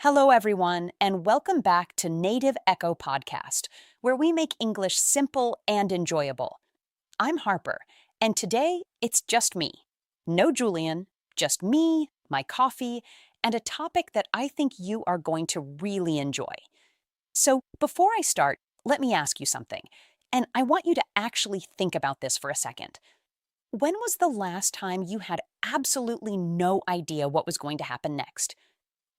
Hello, everyone, and welcome back to Native Echo Podcast, where we make English simple and enjoyable. I'm Harper, and today it's just me. No Julian, just me, my coffee, and a topic that I think you are going to really enjoy. So, before I start, let me ask you something, and I want you to actually think about this for a second. When was the last time you had absolutely no idea what was going to happen next?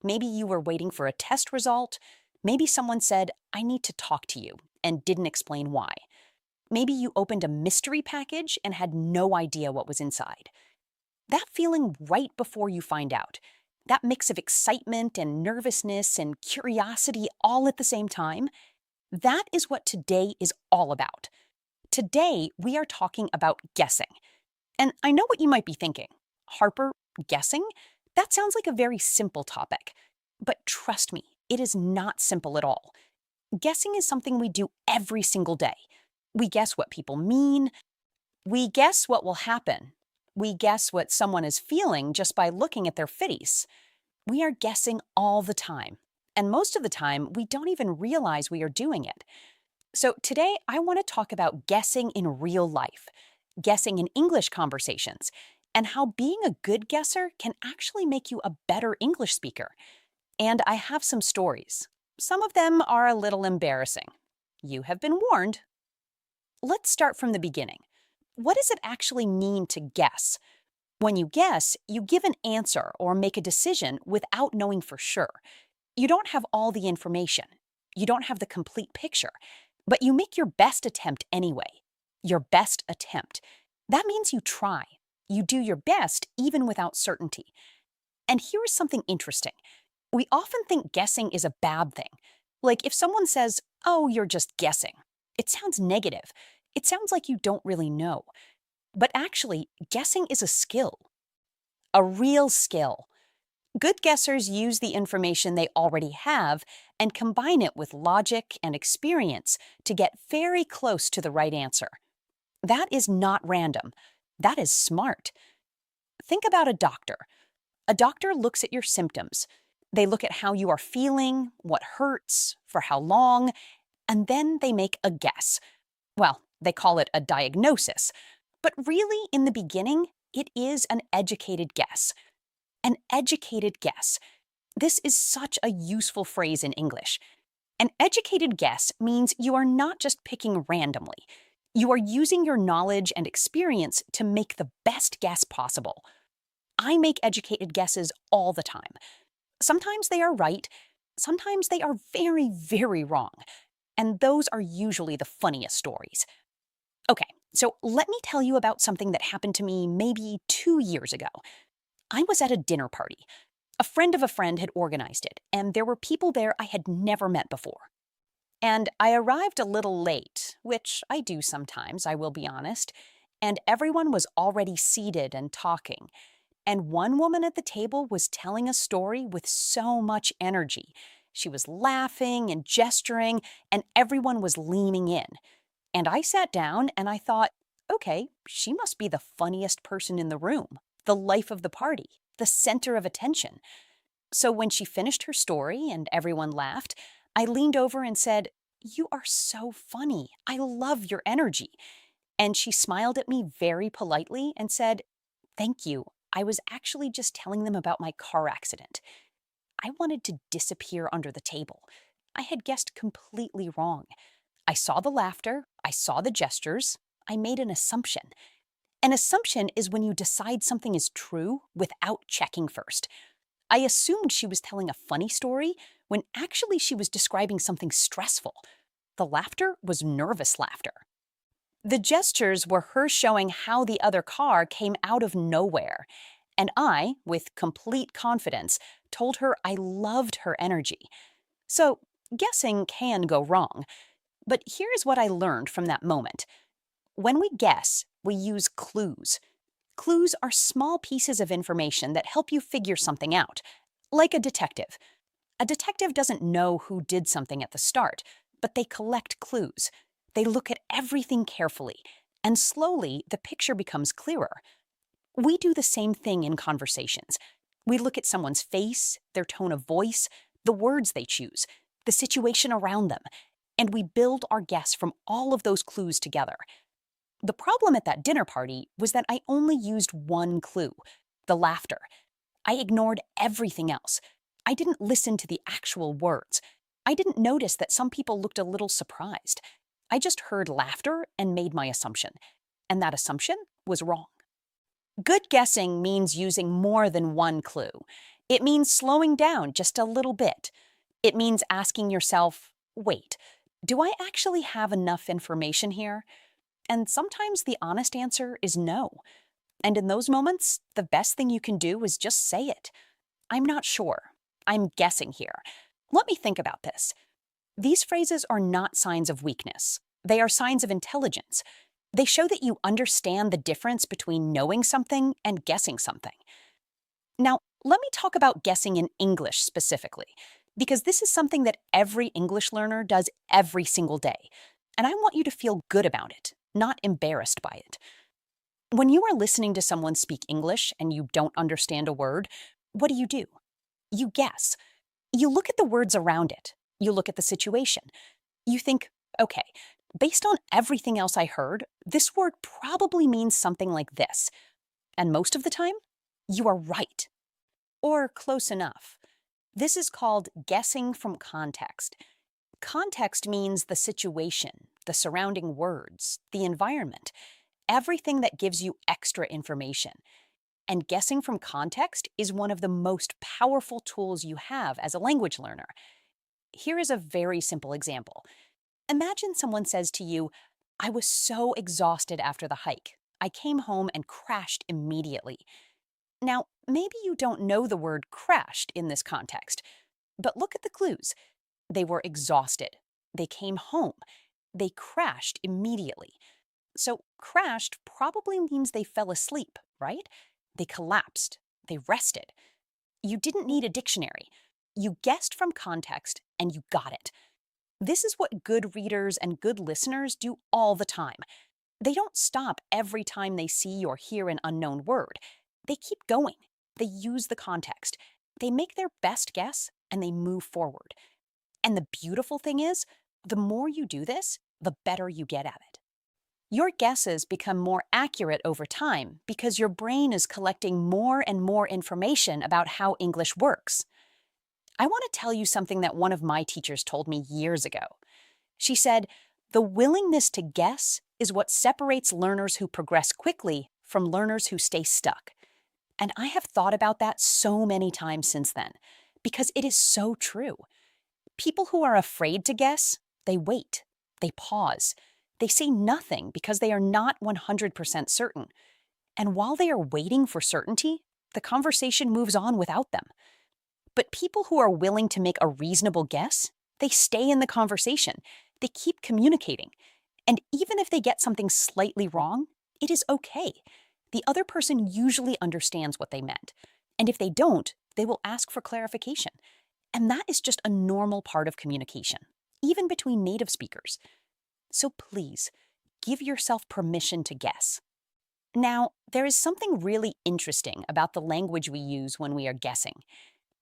Maybe you were waiting for a test result. Maybe someone said, I need to talk to you, and didn't explain why. Maybe you opened a mystery package and had no idea what was inside. That feeling right before you find out, that mix of excitement and nervousness and curiosity all at the same time, that is what today is all about. Today, we are talking about guessing. And I know what you might be thinking. Harper, guessing? That sounds like a very simple topic. But trust me, it is not simple at all. Guessing is something we do every single day. We guess what people mean. We guess what will happen. We guess what someone is feeling just by looking at their face. We are guessing all the time. And most of the time, we don't even realize we are doing it. So today, I want to talk about guessing in real life, guessing in English conversations, and how being a good guesser can actually make you a better English speaker. And I have some stories. Some of them are a little embarrassing. You have been warned. Let's start from the beginning. What does it actually mean to guess? When you guess, you give an answer or make a decision without knowing for sure. You don't have all the information. You don't have the complete picture. But you make your best attempt anyway. Your best attempt. That means you try. You do your best even without certainty. And here is something interesting. We often think guessing is a bad thing. Like if someone says, oh, you're just guessing, it sounds negative. It sounds like you don't really know. But actually, guessing is a skill. A real skill. Good guessers use the information they already have and combine it with logic and experience to get very close to the right answer. That is not random. That is smart. Think about a doctor. A doctor looks at your symptoms. They look at how you are feeling, what hurts, for how long, and then they make a guess. Well, they call it a diagnosis. But really, in the beginning, it is an educated guess. An educated guess. This is such a useful phrase in English. An educated guess means you are not just picking randomly. You are using your knowledge and experience to make the best guess possible. I make educated guesses all the time. Sometimes they are right, sometimes they are very, very wrong. And those are usually the funniest stories. Okay, so let me tell you about something that happened to me maybe 2 years ago. I was at a dinner party. A friend of a friend had organized it, and there were people there I had never met before. And I arrived a little late, which I do sometimes, I will be honest, and everyone was already seated and talking. And one woman at the table was telling a story with so much energy. She was laughing and gesturing, and everyone was leaning in. And I sat down and I thought, okay, she must be the funniest person in the room, the life of the party, the center of attention. So when she finished her story and everyone laughed, I leaned over and said, you are so funny. I love your energy. And she smiled at me very politely and said, thank you. I was actually just telling them about my car accident. I wanted to disappear under the table. I had guessed completely wrong. I saw the laughter. I saw the gestures. I made an assumption. An assumption is when you decide something is true without checking first. I assumed she was telling a funny story when actually she was describing something stressful. The laughter was nervous laughter. The gestures were her showing how the other car came out of nowhere. And I, with complete confidence, told her I loved her energy. So, guessing can go wrong. But here's what I learned from that moment. When we guess, we use clues. Clues are small pieces of information that help you figure something out, like a detective. A detective doesn't know who did something at the start, but they collect clues. They look at everything carefully, and slowly the picture becomes clearer. We do the same thing in conversations. We look at someone's face, their tone of voice, the words they choose, the situation around them, and we build our guess from all of those clues together. The problem at that dinner party was that I only used one clue, the laughter. I ignored everything else. I didn't listen to the actual words. I didn't notice that some people looked a little surprised. I just heard laughter and made my assumption. And that assumption was wrong. Good guessing means using more than one clue. It means slowing down just a little bit. It means asking yourself, wait, do I actually have enough information here? And sometimes the honest answer is no. And in those moments, the best thing you can do is just say it. I'm not sure. I'm guessing here. Let me think about this. These phrases are not signs of weakness. They are signs of intelligence. They show that you understand the difference between knowing something and guessing something. Now, let me talk about guessing in English specifically, because this is something that every English learner does every single day. And I want you to feel good about it, not embarrassed by it. When you are listening to someone speak English and you don't understand a word, what do? You guess. You look at the words around it. You look at the situation. You think, okay, based on everything else I heard, this word probably means something like this. And most of the time, you are right. Or close enough. This is called guessing from context. Context means the situation, the surrounding words, the environment, everything that gives you extra information. And guessing from context is one of the most powerful tools you have as a language learner. Here is a very simple example. Imagine someone says to you, I was so exhausted after the hike. I came home and crashed immediately. Now, maybe you don't know the word crashed in this context, but look at the clues. They were exhausted. They came home. They crashed immediately. So crashed probably means they fell asleep, right? They collapsed. They rested. You didn't need a dictionary. You guessed from context and you got it. This is what good readers and good listeners do all the time. They don't stop every time they see or hear an unknown word. They keep going. They use the context. They make their best guess and they move forward. And the beautiful thing is, the more you do this, the better you get at it. Your guesses become more accurate over time because your brain is collecting more and more information about how English works. I want to tell you something that one of my teachers told me years ago. She said, the willingness to guess is what separates learners who progress quickly from learners who stay stuck. And I have thought about that so many times since then, because it is so true. People who are afraid to guess, they wait, they pause, they say nothing because they are not 100% certain. And while they are waiting for certainty, the conversation moves on without them. But people who are willing to make a reasonable guess, they stay in the conversation, they keep communicating. And even if they get something slightly wrong, it is okay. The other person usually understands what they meant. And if they don't, they will ask for clarification. And that is just a normal part of communication, even between native speakers. So please, give yourself permission to guess. Now, there is something really interesting about the language we use when we are guessing.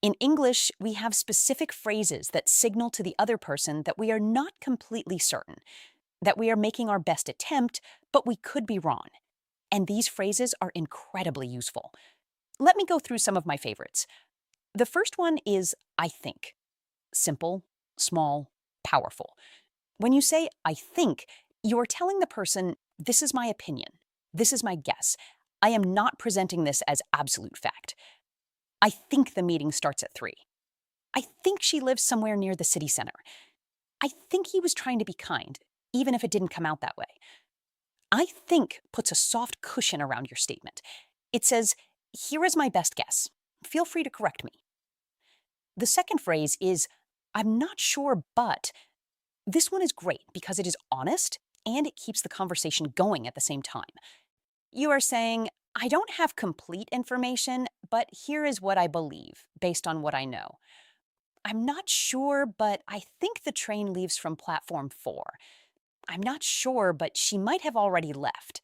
In English, we have specific phrases that signal to the other person that we are not completely certain, that we are making our best attempt, but we could be wrong. And these phrases are incredibly useful. Let me go through some of my favorites. The first one is I think. Simple, small, powerful. When you say I think, you're telling the person, this is my opinion. This is my guess. I am not presenting this as absolute fact. I think the meeting starts at 3. I think she lives somewhere near the city center. I think he was trying to be kind, even if it didn't come out that way. I think puts a soft cushion around your statement. It says, here is my best guess. Feel free to correct me. The second phrase is, I'm not sure, but. This one is great because it is honest and it keeps the conversation going at the same time. You are saying, I don't have complete information, but here is what I believe based on what I know. I'm not sure, but I think the train leaves from platform 4. I'm not sure, but she might have already left.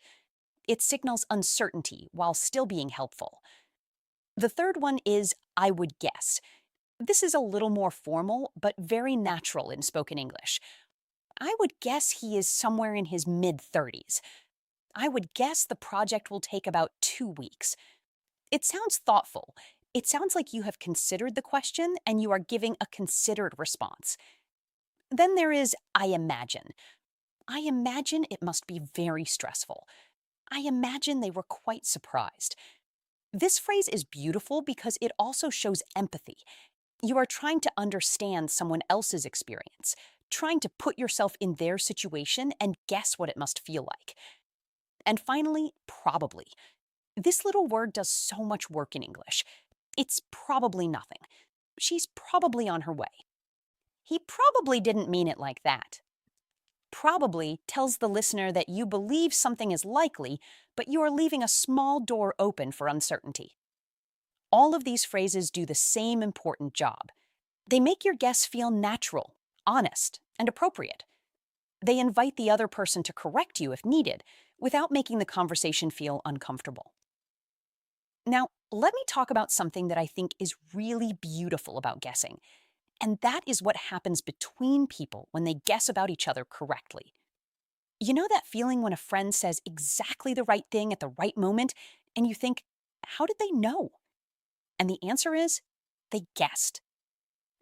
It signals uncertainty while still being helpful. The third one is I would guess. This is a little more formal, but very natural in spoken English. I would guess he is somewhere in his mid-30s. I would guess the project will take about 2 weeks. It sounds thoughtful. It sounds like you have considered the question and you are giving a considered response. Then there is I imagine. I imagine it must be very stressful. I imagine they were quite surprised. This phrase is beautiful because it also shows empathy. You are trying to understand someone else's experience, trying to put yourself in their situation and guess what it must feel like. And finally, probably. This little word does so much work in English. It's probably nothing. She's probably on her way. He probably didn't mean it like that. Probably tells the listener that you believe something is likely, but you are leaving a small door open for uncertainty. All of these phrases do the same important job. They make your guess feel natural, honest, and appropriate. They invite the other person to correct you if needed, without making the conversation feel uncomfortable. Now, let me talk about something that I think is really beautiful about guessing, and that is what happens between people when they guess about each other correctly. You know that feeling when a friend says exactly the right thing at the right moment, and you think, how did they know? And the answer is, they guessed.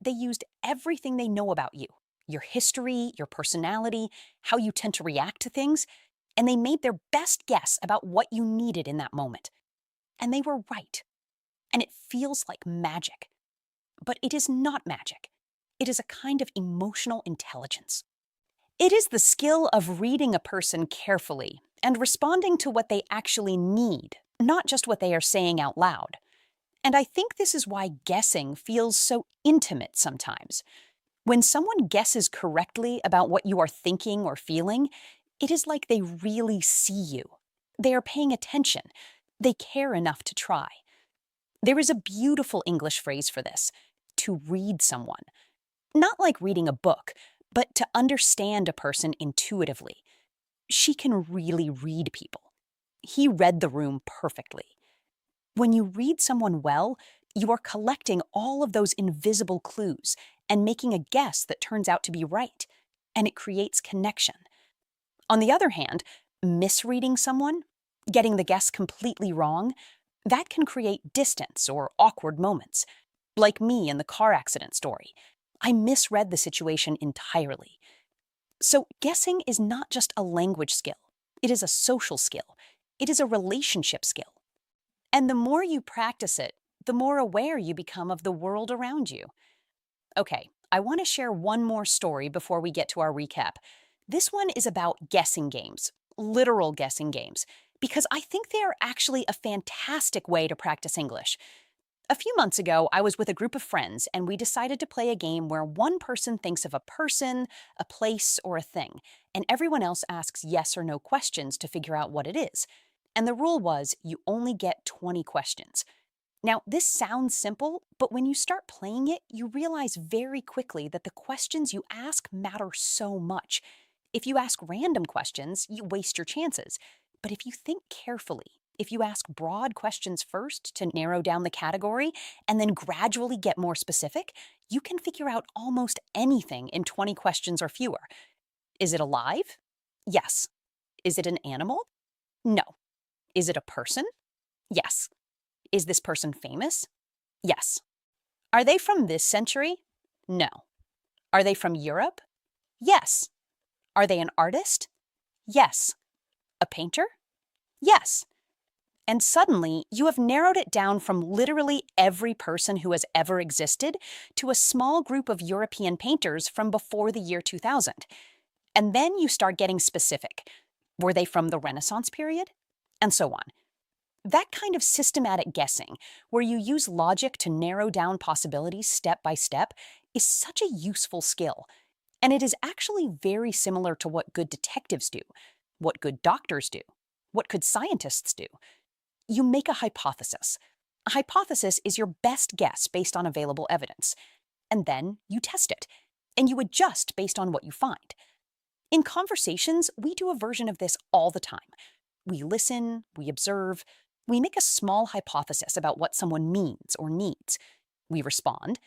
They used everything they know about you, your history, your personality, how you tend to react to things, and they made their best guess about what you needed in that moment. And they were right. And it feels like magic. But it is not magic. It is a kind of emotional intelligence. It is the skill of reading a person carefully and responding to what they actually need, not just what they are saying out loud. And I think this is why guessing feels so intimate sometimes. When someone guesses correctly about what you are thinking or feeling, it is like they really see you. They are paying attention. They care enough to try. There is a beautiful English phrase for this, to read someone. Not like reading a book, but to understand a person intuitively. She can really read people. He read the room perfectly. When you read someone well, you are collecting all of those invisible clues and making a guess that turns out to be right, and it creates connection. On the other hand, misreading someone, getting the guess completely wrong, that can create distance or awkward moments. Like me in the car accident story. I misread the situation entirely. So guessing is not just a language skill. It is a social skill. It is a relationship skill. And the more you practice it, the more aware you become of the world around you. Okay, I want to share one more story before we get to our recap. This one is about guessing games, literal guessing games, because I think they are actually a fantastic way to practice English. A few months ago, I was with a group of friends, and we decided to play a game where one person thinks of a person, a place, or a thing, and everyone else asks yes or no questions to figure out what it is. And the rule was you only get 20 questions. Now, this sounds simple, but when you start playing it, you realize very quickly that the questions you ask matter so much. If you ask random questions, you waste your chances. But if you think carefully, if you ask broad questions first to narrow down the category and then gradually get more specific, you can figure out almost anything in 20 questions or fewer. Is it alive? Yes. Is it an animal? No. Is it a person? Yes. Is this person famous? Yes. Are they from this century? No. Are they from Europe? Yes. Are they an artist? Yes. A painter? Yes. And suddenly, you have narrowed it down from literally every person who has ever existed to a small group of European painters from before the year 2000. And then you start getting specific. Were they from the Renaissance period? And so on. That kind of systematic guessing, where you use logic to narrow down possibilities step by step, is such a useful skill. And it is actually very similar to what good detectives do, what good doctors do, what good scientists do. You make a hypothesis. A hypothesis is your best guess based on available evidence. And then you test it, and you adjust based on what you find. In conversations, we do a version of this all the time. We listen, we observe, we make a small hypothesis about what someone means or needs. We respond,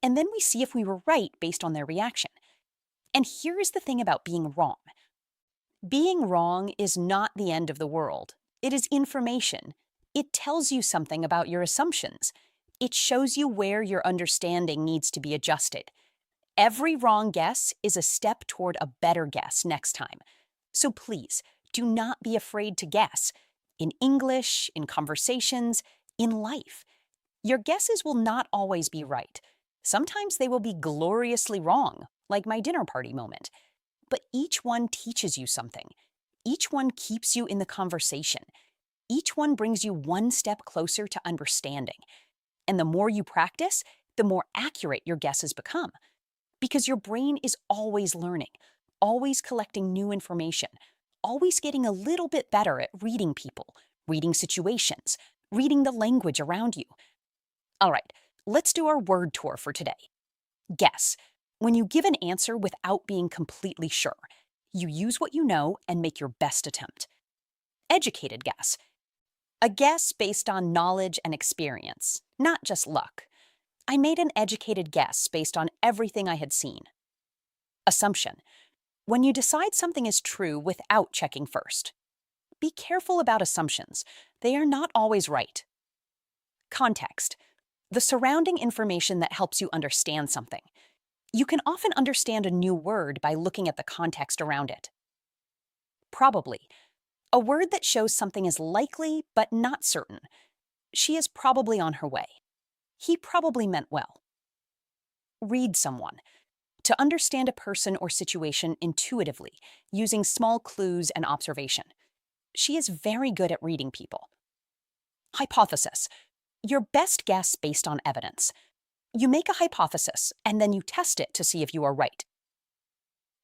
and then we see if we were right based on their reaction. And here is the thing about being wrong. Being wrong is not the end of the world. It is information. It tells you something about your assumptions. It shows you where your understanding needs to be adjusted. Every wrong guess is a step toward a better guess next time. So please, do not be afraid to guess. In English, in conversations, in life. Your guesses will not always be right. Sometimes they will be gloriously wrong, like my dinner party moment. But each one teaches you something. Each one keeps you in the conversation. Each one brings you one step closer to understanding. And the more you practice, the more accurate your guesses become. Because your brain is always learning, always collecting new information, always getting a little bit better at reading people, reading situations, reading the language around you. All right, let's do our word tour for today. Guess. When you give an answer without being completely sure, you use what you know and make your best attempt. Educated guess. A guess based on knowledge and experience, not just luck. I made an educated guess based on everything I had seen. Assumption. When you decide something is true without checking first. Be careful about assumptions. They are not always right. Context. The surrounding information that helps you understand something. You can often understand a new word by looking at the context around it. Probably. A word that shows something is likely but not certain. She is probably on her way. He probably meant well. Read someone. To understand a person or situation intuitively, using small clues and observation. She is very good at reading people. Hypothesis. Your best guess based on evidence. You make a hypothesis, and then you test it to see if you are right.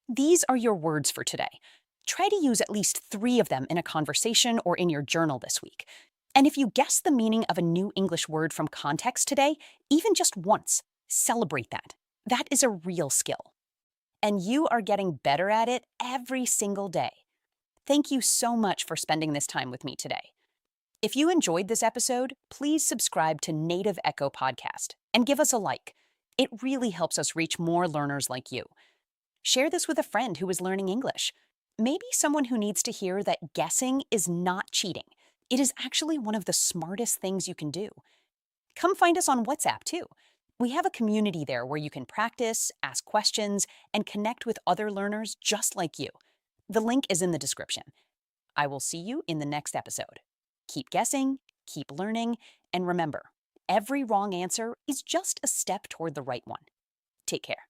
These are your words for today. Try to use at least 3 of them in a conversation or in your journal this week. And if you guess the meaning of a new English word from context today, even just once, celebrate that. That is a real skill. And you are getting better at it every single day. Thank you so much for spending this time with me today. If you enjoyed this episode, please subscribe to Native Echo Podcast and give us a like. It really helps us reach more learners like you. Share this with a friend who is learning English. Maybe someone who needs to hear that guessing is not cheating. It is actually one of the smartest things you can do. Come find us on WhatsApp too. We have a community there where you can practice, ask questions, and connect with other learners just like you. The link is in the description. I will see you in the next episode. Keep guessing, keep learning, and remember, every wrong answer is just a step toward the right one. Take care.